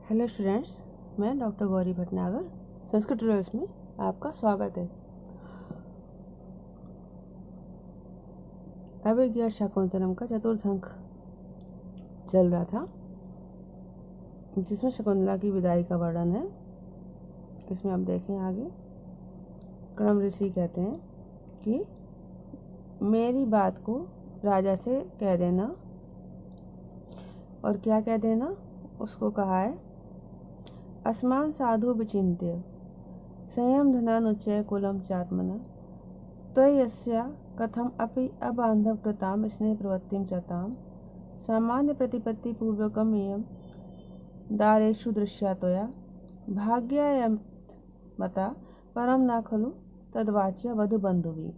Hello students, मैं doctor Gauri Bhatnagar Sanskrit tutorials में आपका स्वागत है। अभिज्ञा शाकुंतलम का चतुर्थ अंक चल रहा था, जिसमें शकुंतला की विदाई का वर्णन है। इसमें आप देखें आगे, कण्व ऋषि कहते हैं कि मेरी बात को राजा से कह देना। और क्या कह देना? उसको कहा है, अस्मान साधु विचिन्त्य संयम धनानुच्चय कुलम चात्मना त्वयस्या कथम अपि अबांधव कृताम स्नेह प्रवृत्तिम चताम सामान्य प्रतिपत्ति पूर्वकम एयं दारेषु दृश्या त्वया भाग्यायम मता परम ना खलु तद्वाच्य वधु बंधुवी।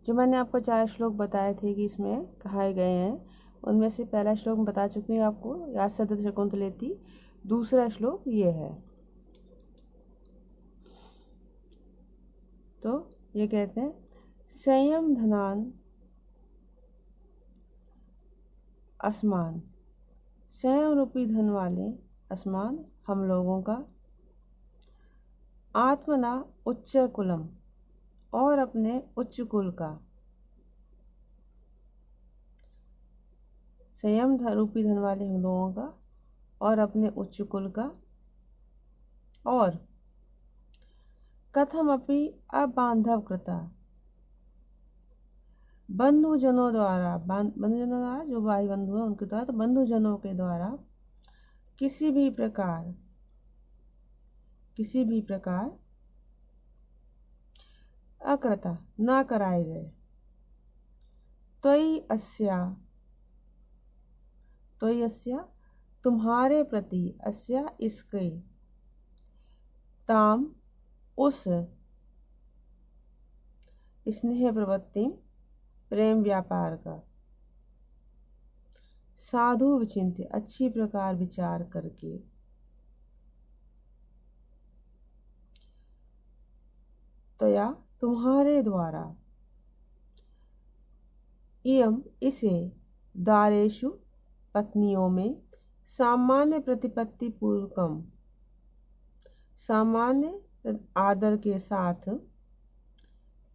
जो मैंने आपको 4 श्लोक बताए थे कि इसमें कहे गए हैं, उनमें से पहला श्लोक मैं बता चुकी हूँ आपको, याद सदत शकुंतलेति। दूसरा श्लोक ये है। तो ये कहते हैं, संयम धनान असमान, संयम रूपी धन वाले असमान हम लोगों का, आत्मना उच्च कुलम और अपने उच्च कुल का, संयम रूपी धन वाले हम लोगों का और अपने उच्च कुल का, और कथम अपि अबांधव कृता, बंधुजनों द्वारा, बंधुजनों द्वारा जो भाई बंधु है उनके द्वारा, तो बंधुजनों के द्वारा किसी भी प्रकार अकृता ना कराए गए। त्वयि अस्या तुम्हारे प्रति, अस्या इसके, ताम उस, स्नेह प्रवृत्ति प्रेम व्यापार का, साधु विचिन्त्य अच्छी प्रकार विचार करके, तया तुम्हारे द्वारा, इयम इसे, दारेषु पत्नियों में, सामान्य प्रतिपत्ति पूर्वकम सामान्य आदर के साथ,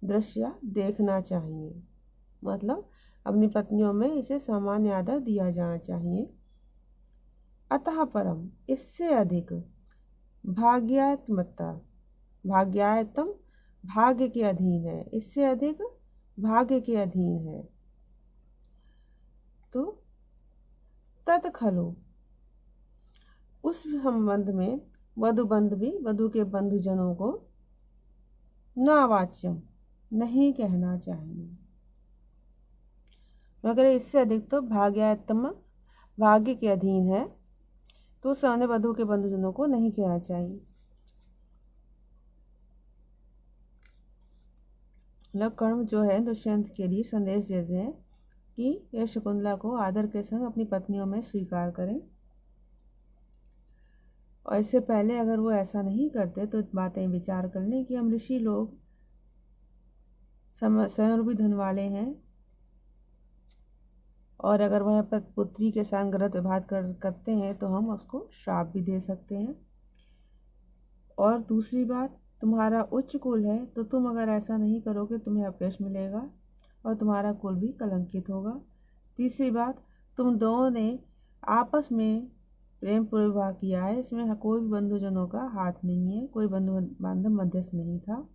दृश्य देखना चाहिए। मतलब अपनी पत्नियों में इसे सामान्य आदर दिया जाना चाहिए। अतः परम, इससे अधिक, भाग्यात्म भाग्य के अधीन है, इससे अधिक भाग्य के अधीन है। तो तत्खलु, उस संबंध में, वधु बंध भी, वधु के बंधुजनों को, नावाच्यम नहीं कहना चाहिए। मगर इससे अधिक तो भाग्यात्म भाग्य के अधीन है, तो सामने वधु के बंधुजनों को नहीं कहना चाहिए। कर्ण जो है दुष्यंत के लिए संदेश देते हैं कि यह शकुंतला को आदर के संग अपनी पत्नियों में स्वीकार करें, और इससे पहले अगर वो ऐसा नहीं करते तो बातें विचार कर लें कि हम ऋषि लोग स्वयं रूपी धन वाले हैं, और अगर वह पुत्री के साथ गलत व्यवहार करते हैं तो हम उसको श्राप भी दे सकते हैं। और दूसरी बात, तुम्हारा उच्च कुल है, तो तुम अगर ऐसा नहीं करोगे तुम्हें अपयश मिलेगा और तुम्हारा कुल भी कलंकित होगा। तीसरी बात, तुम दोनों ने आपस में प्रेम पूर्वक विवाह किया है, इसमें कोई भी बंधुजनों का हाथ नहीं है, कोई बंधु बांधव मध्यस्थ नहीं था।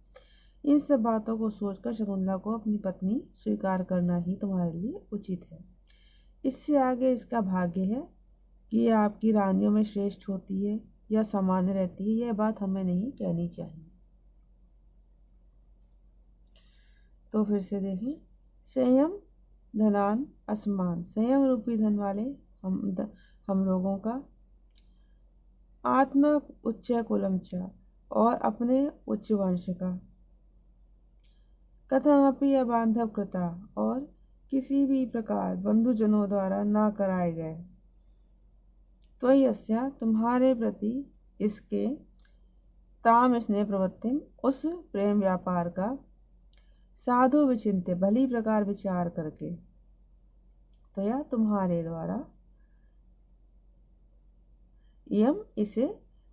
इन सब बातों को सोचकर शकुंतला को अपनी पत्नी स्वीकार करना ही तुम्हारे लिए उचित है। इससे आगे इसका भाग्य है कि यह आपकी रानियों में श्रेष्ठ होती है या सामान्य रहती है, यह बात हमें नहीं कहनी चाहिए। तो फिर से देखें, संयम धनान असमान, संयम रूपी धन वाले हम लोगों का, आत्मा उच्च कुलम च, और अपने उच्च वंश का, कथमपि अबांधव कृता, और किसी भी प्रकार बंधुजनों द्वारा ना कराए गए, त्वयस्या तुम्हारे प्रति इसके, ताम स्नेह प्रवृत्ति उस प्रेम व्यापार का, साधु विचिन्त्य भली प्रकार विचार करके, तया तुम्हारे द्वारा, यम इसे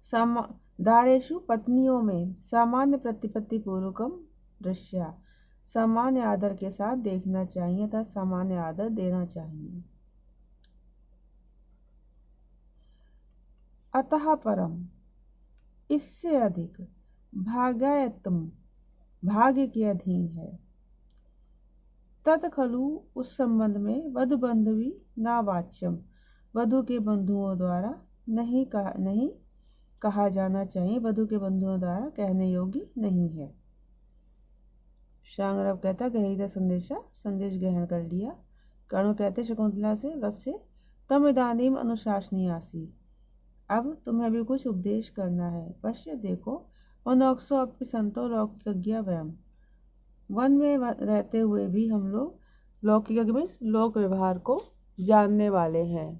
दारेषु पत्नियों में सामान्य प्रतिपत्ति पूर्वकम दृश्या, सामान्य आदर के साथ देखना चाहिए तथा सामान्य आदर देना चाहिए। अतः परम, इससे अधिक, भाग्यायत्तम, भाग्य के अधीन है। तत्खलु, उस संबंध में, वधु बंधवी नावाच्यम, वधु के बंधुओं द्वारा नहीं कहा जाना चाहिए, वधु के बंधुओं द्वारा कहने योग्य नहीं है। शांगरव कहता ग्रहीता संदेशा, संदेश ग्रहण कर लिया। कर्ण कहते शकुंतला से, व्रत से, तम इदानीम अनुशासनीय आसी, अब तुम्हें भी कुछ उपदेश करना है। पश्य देखो, अनोक्सो अपि संतो लौकिकज्ञा वयम, वन में रहते हुए भी हम लोग लौकिक में लोक व्यवहार को जानने वाले हैं।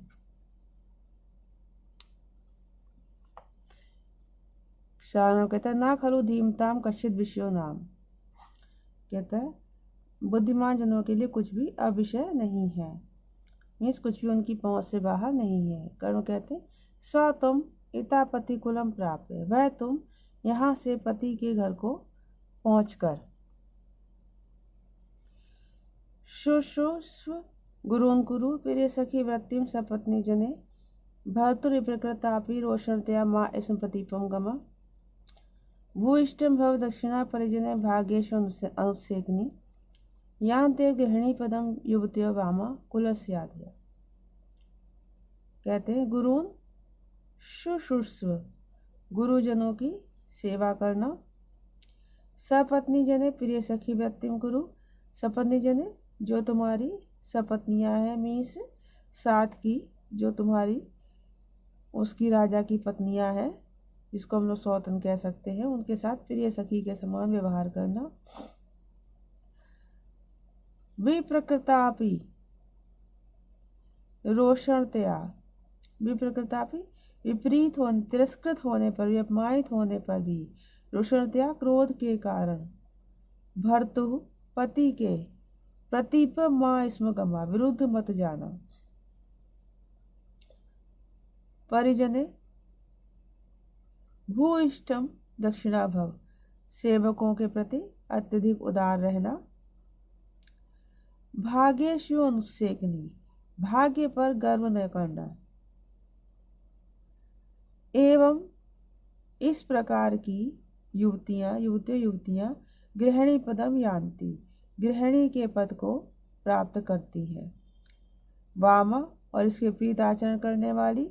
शांगरव कहता ना खलु धीमताम कश्चित विषयो नाम, कहता है बुद्धिमान जनों के लिए कुछ भी अविषय नहीं है, मीन्स कुछ भी उनकी पहुंच से बाहर नहीं है। कर्ण कहते स तुम इता पति कुलम प्राप्त, वह तुम यहाँ से पति के घर को पहुंचकर शुश्रूषु गुरुन् कुरु प्रिय सखी वृत्तिम सपत्नी जने भर्तुरिप्रकृतापि रोषणतया मा स्म प्रतीपम गम भूइष्टम भव दक्षिणा परिजने भाग्येषु अनुसेकनी यान्ते गृहिणी पदम युवत्यो वामा कुलस्यादया। कहते हैं गुरुन् शुश्रूषु, गुरुजनों की सेवा करना, सपत्नी जने प्रिय सखी वृत्तिम कुरु, सपत्नी जने जो तुम्हारी सपत्नियां हैं, मीन्स साथ की, जो तुम्हारी उसकी राजा की पत्नियां हैं, जिसको हम लोग सौतन कह सकते हैं, उनके साथ प्रिय सखी के समान व्यवहार करना। विप्रकृतापि रोषणतया, विप्रकृतापि विपरीत होने, तिरस्कृत होने पर भी, अपमानित होने पर भी, रोषणतया क्रोध के कारण, भर्तु पति के, प्रतीप माँ स्म गमा विरुद्ध मत जाना, परिजने भूइष्टम दक्षिणा भव, सेवकों के प्रति अत्यधिक उदार रहना, भाग्येषु अनुसेकनी, भाग्य पर गर्व न करना, एवं इस प्रकार की युवतियां गृहिणी पदम यान्ति, गृहिणी के पद को प्राप्त करती है। वामा, और इसके विपरीत आचरण करने वाली,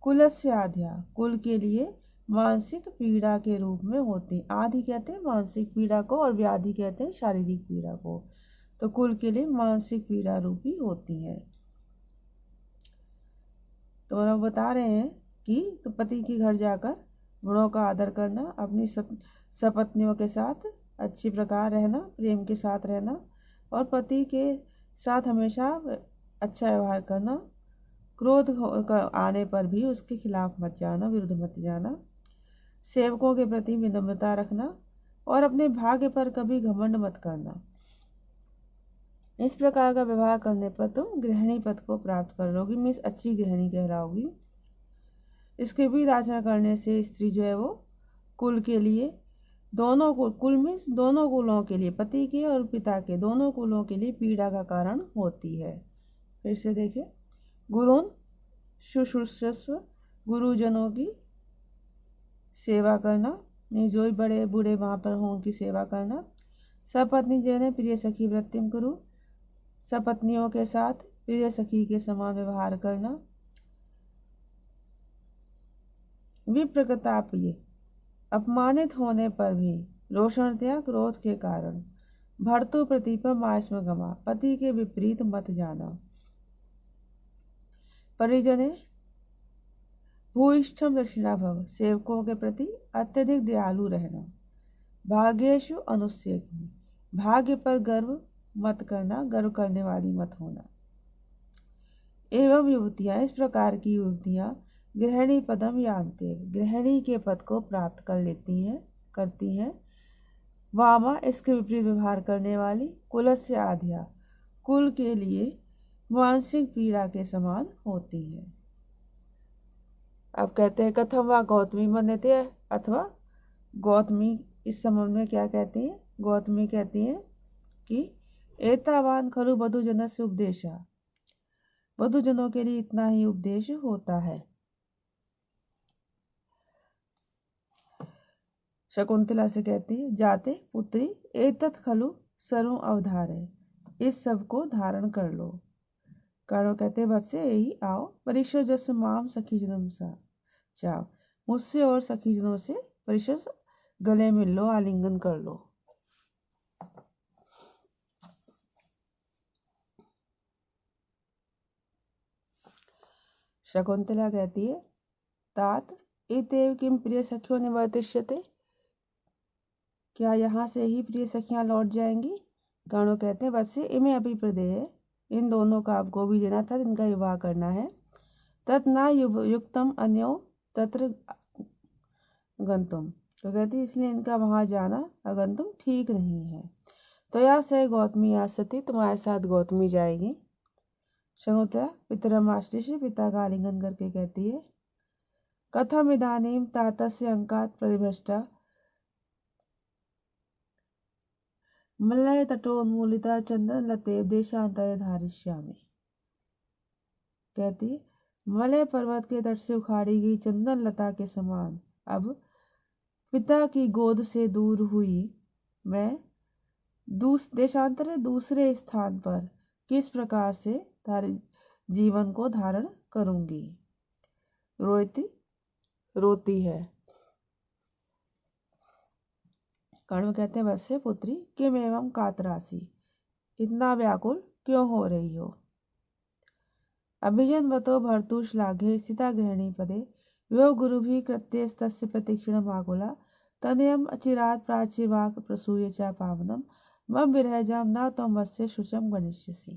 कुलस्य आध्या, कुल के लिए मानसिक पीड़ा के रूप में होती। आदि कहते हैं मानसिक पीड़ा को और व्याधि कहते हैं शारीरिक पीड़ा को, तो कुल के लिए मानसिक पीड़ा रूपी होती है। तो हम बता रहे हैं कि तो पति के घर जाकर गुणों का आदर करना, अपनी सपत्नियों के साथ अच्छी प्रकार रहना, प्रेम के साथ रहना, और पति के साथ हमेशा अच्छा व्यवहार करना, क्रोध आने पर भी उसके खिलाफ मत जाना, विरुद्ध मत जाना, सेवकों के प्रति विनम्रता रखना, और अपने भाग्य पर कभी घमंड मत करना। इस प्रकार का व्यवहार करने पर तुम गृहिणी पद को प्राप्त कर लोगी, मीन्स अच्छी गृहिणी कहलाओगी। इसके विरुद्ध आचरण करने से स्त्री जो है वो कुल के लिए, दोनों कुल मीन्स दोनों कुलों के लिए, पति के और पिता के दोनों कुलों के लिए पीड़ा का कारण होती है। फिर से देखें, गुरुन् शुश्रूषस्व, गुरुजनों की सेवा करना, नहीं जो भी बड़े बूढ़े वहाँ पर हों उनकी सेवा करना, सपत्नी जने प्रिय सखी वृत्तिम कुरु, सपत्नियों के साथ प्रिय सखी के समान व्यवहार करना, विप्रकृतापि, अपमानित होने पर भी, रोषणतया, क्रोध के कारण, भर्तु प्रतीप मास्म गमा, पति के विपरीत मत जाना, परिजने भूइष्ठम दक्षिणा भव, सेवकों के प्रति अत्यधिक दयालु रहना, भाग्येषु अनुसेकनी, भाग्य पर गर्व मत करना, गर्व करने वाली मत होना। एवं युवतियां, इस प्रकार की युवतियां गृहिणी पदम यान्ते, गृहिणी के पद को प्राप्त कर लेती हैं, करती हैं। वामा, इसके विपरीत व्यवहार करने वाली, कुलस्य आध्या, कुल के लिए मानसिक पीड़ा के समान होती है। अब कहते हैं कथम वा गौतमी मन्यते, अथवा गौतमी इस संबंध में क्या कहती हैं? गौतमी कहती हैं कि एतावान खलु बधुजनस्य उपदेशः, बधुजनों के लिए इतना ही उपदेश होता है। शकुंतला से कहती है जाते पुत्री एतत् खलु सर्वं अवधारय, इस सब को धारण कर लो। कर्ण कहते वत्से यही आओ परिशो जस माम सखी जनम सा चाओ, मुझसे और सखी जनों से परिशो गले मिल लो, आलिंगन कर लो। शकुंतला कहती है तात इतेव किम प्रिय सखियों निवर्तिष्यते, क्या यहाँ से ही प्रिय सखियाँ लौट जाएंगी? कर्ण कहते हैं वत्से इमे अभी प्रदेय, इन दोनों का आपको भी देना था, इनका विवाह करना है। तत् न युक्तम अन्यो तत्र गंतुम, तो कहती इसलिए इनका वहां जाना अगंतुम ठीक नहीं है। तो या से गौतमी आसती, तुम्हारे साथ गौतमी जाएगी। शकुंतला पितरम आश्लिष्य, पिता का आलिंगन करके कहती है कथम इदानीम तातस्य अंकात परिभ्रष्टा मलय तटोन्मूलिता चंदन लते देशांतर धारिष्यामि, कहती मलय पर्वत के तट से उखाड़ी गई चंदन लता के समान अब पिता की गोद से दूर हुई मैं देशांतर दूसरे स्थान पर किस प्रकार से जीवन को धारण करूंगी। रोती है। कर्ण कहते हैं वैसे पुत्री किम एवं कातरासी, इतना व्याकुल क्यों हो रही हो। अभिजन्वतो भर्तु श्लाघे सीता गृहिणी पदे यो गुरुभिः कृत्यस्तस्य प्रतीक्षणम् आकुला तनयम् अचिरात् प्राचीवाक् प्रसूय च पावनम् मम विरहजां न त्वं वस्य शुचं गणिष्यसि।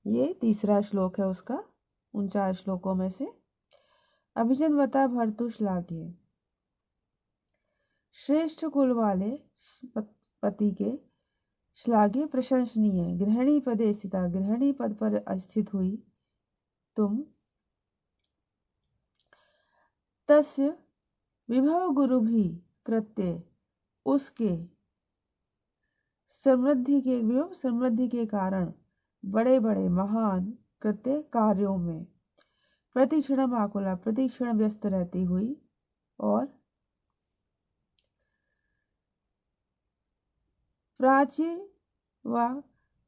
ये तीसरा श्लोक है उसका 49 श्लोकों में से। अभिजन्वता भर्तु श्लाघे, श्रेष्ठ कुल वाले पति के श्लाघे प्रशंसनीय, गृहिणी पदे स्थिता, गृहिणी पद पर स्थित हुई तुम, तस्य विभव गुरु भी कृत्य, उसके समृद्धि के कारण बड़े बड़े महान कृत्य कार्यों में प्रतिक्षण आकुला, प्रतिक्षण व्यस्त रहती हुई, और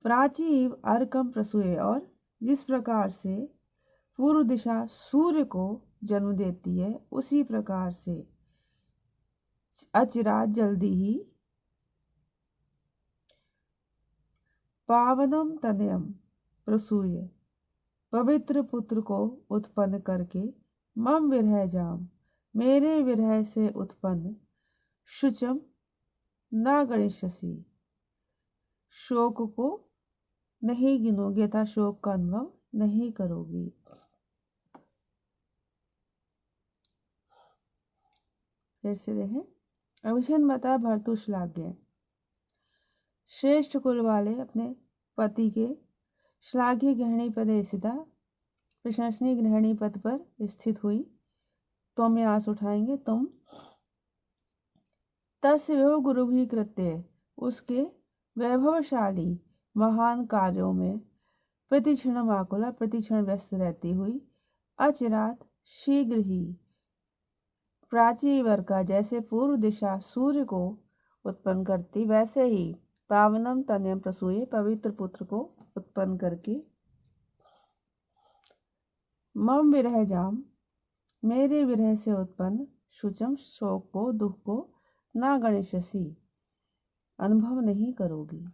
प्राची अर्कम प्रसूय, और जिस प्रकार से पूर्व दिशा सूर्य को जन्म देती है उसी प्रकार से अचिरात जल्दी ही पावनम तनयम प्रसूय, पवित्र पुत्र को उत्पन्न करके मम विरह जाम, मेरे विरह से उत्पन्न शुचम न गणिष्यसि, शोक को नहीं गिनोगे अथवा शोक का अनुभव नहीं करोगी। फिर से देखें। अभिजन्वता भर्तु श्लाघ्य, श्रेष्ठ कुल वाले अपने पति के श्लाघ्य गृहिणी पदे स्थिता, प्रशंसनीय गृहिणी पद पर स्थित हुई। तुम यहाँ से उठाएंगे तुम, तस्य गुरु भी कृत्य, उसके वैभवशाली महान कार्यों में प्रतिक्षण आकुला, प्रतिक्षण व्यस्त रहती हुई, अचिरात शीघ्र ही, प्राची वर्का, जैसे पूर्व दिशा सूर्य को उत्पन्न करती वैसे ही, पावनम तनयम प्रसूये, पवित्र पुत्र को उत्पन्न करके, मम विरह जाम, मेरे विरह से उत्पन्न शुचम, शोक को, दुख को, ना गणिष्यसि, अनुभव नहीं करोगी।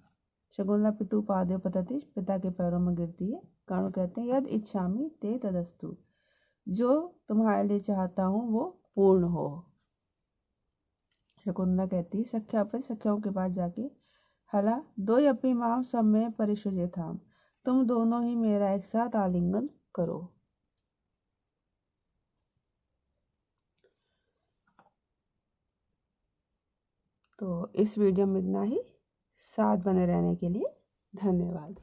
शकुंतला पितु पादे पतति, पिता के पैरों में गिरती है। कर्ण कहते हैं यद इच्छामि ते तदस्तु, जो तुम्हारे लिए चाहता हूँ वो पूर्ण हो। शकुंतला कहती है सखियों के पास जाके हला दो अपनी माम सब में परिशुजे थाम, तुम दोनों ही मेरा एक साथ आलिंगन करो। तो इस वीडियो में इतना ही। साथ बने रहने के लिए धन्यवाद।